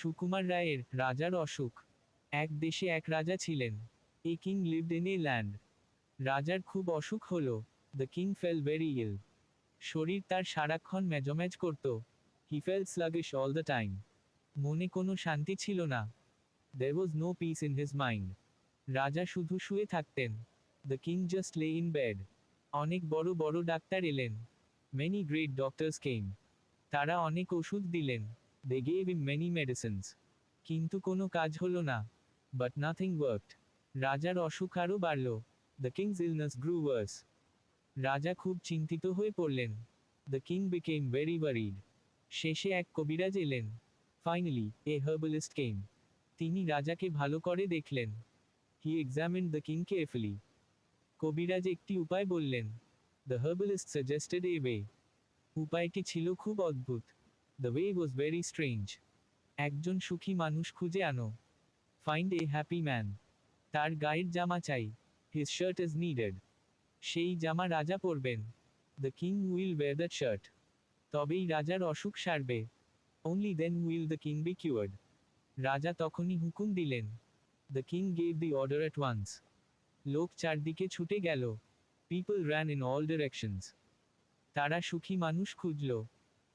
সুকুমার রায়ের রাজার অসুখ। এক দেশে এক রাজা ছিলেন। A king lived in a land. রাজার খুব অসুখ হলো। The king fell very ill. শরীর তার সারাক্ষণ মেজমেজ করত। He felt sluggish all the time. মনে কোনো শান্তি ছিল না। There was no peace in his mind. রাজা শুধু শুয়ে থাকতেন। The king just lay in bed. অনেক বড় বড় ডাক্তার এলেন। Many great doctors came. তারা অনেক ওষুধ দিলেন। They gave him many medicines. কিন্তু কোনো কাজ হলো না। But nothing worked. রাজার অসুখ আরও বাড়ল। The king's illness grew worse. রাজা খুব চিন্তিত হয়ে পড়লেন। The king became very worried. শেষে এক কবিরাজ এলেন। Finally, a herbalist came. তিনি রাজাকে ভালো করে দেখলেন। He examined the king carefully. কবিরাজ একটি উপায় বললেন। The herbalist suggested a way. উপায়টি ছিল খুব অদ্ভুত। The way was very strange. একজন সুখী মানুষ খুঁজে আনো। Find a happy man. তার গায়ের জামা চাই। His shirt is needed. সেই জামা রাজা পরবেন। The king will wear that shirt. তবেই রাজার অসুখ সারবে। Only then will the king be cured. রাজা তখনই হুকুম দিলেন। The king gave the order at once. লোক চারদিকে ছুটে গেল। People ran in all directions. তারা সুখী মানুষ খুঁজল।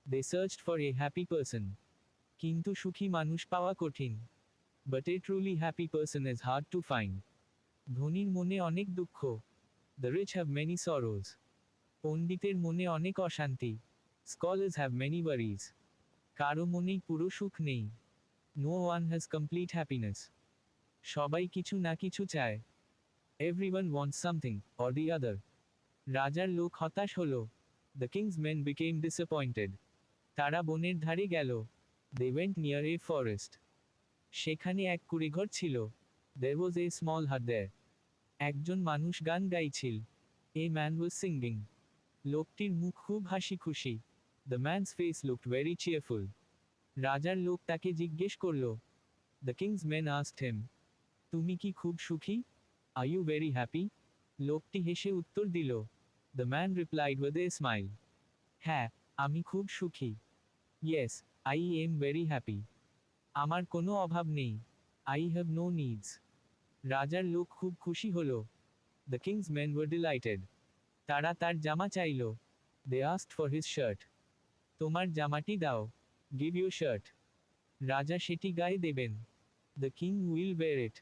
They searched for a happy person. কিন্তু সুখী মানুষ পাওয়া কঠিন। But a truly happy person is hard to find. ধনীর মনে অনেক দুঃখ। The rich have many sorrows. পণ্ডিতের মনে অনেক অশান্তি। Scholars have many worries. কারো মনেই পুরো সুখ নেই। No one has complete happiness. সবাই কিছু না কিছু চায়। Everyone wants something, or the other. রাজার লোক হতাশ হলো। The king's men became disappointed. তারা বনের ধারে গেল। They went near a forest. সেখানে এক কুঁড়েঘর ছিল। There was a small hut there. একজন মানুষ গান গাইছিল। A man was singing. লোকটির মুখ খুব হাসি খুশি। The man's face looked very cheerful. রাজার লোক তাকে জিজ্ঞেস করল। The king's men asked him, তুমি কি খুব সুখী? Are you very happy? লোকটি হেসে উত্তর দিল। The man replied with a smile. হ্যাঁ, আমি খুব সুখী। Yes, I am very happy. আমার কোনো অভাব নেই। I have no needs. রাজার লোক খুব খুশি হলো। The king's men were delighted. তারা তার জামা চাইল। They asked for his shirt. তোমার জামাটি দাও। Give your shirt. রাজা সেটি গায়ে দেবেন। The king will wear it.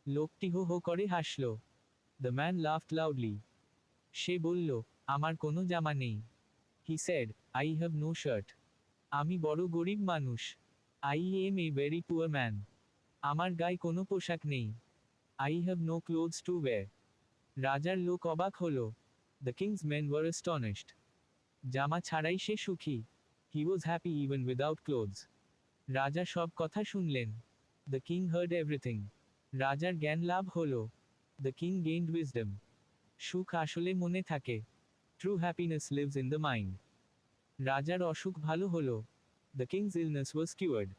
লোকটি হো হো করে হাসল। The man laughed loudly. সে বলল, আমার কোনো জামা নেই। He said, I have no shirt. আমি বড় গরিব মানুষ। I am a very poor man. আমার গায়ে কোনো পোশাক নেই। I have no clothes to wear. রাজার লোক অবাক হল। The king's men were astonished. জামা ছাড়াই সে সুখী। He was happy even without clothes. রাজা সব কথা শুনলেন। The king heard everything. রাজার জ্ঞান লাভ হল। The king gained wisdom. সুখ আসলে মনে থাকে। True happiness lives in the mind. রাজার অসুখ ভালো হলো। The king's illness was cured.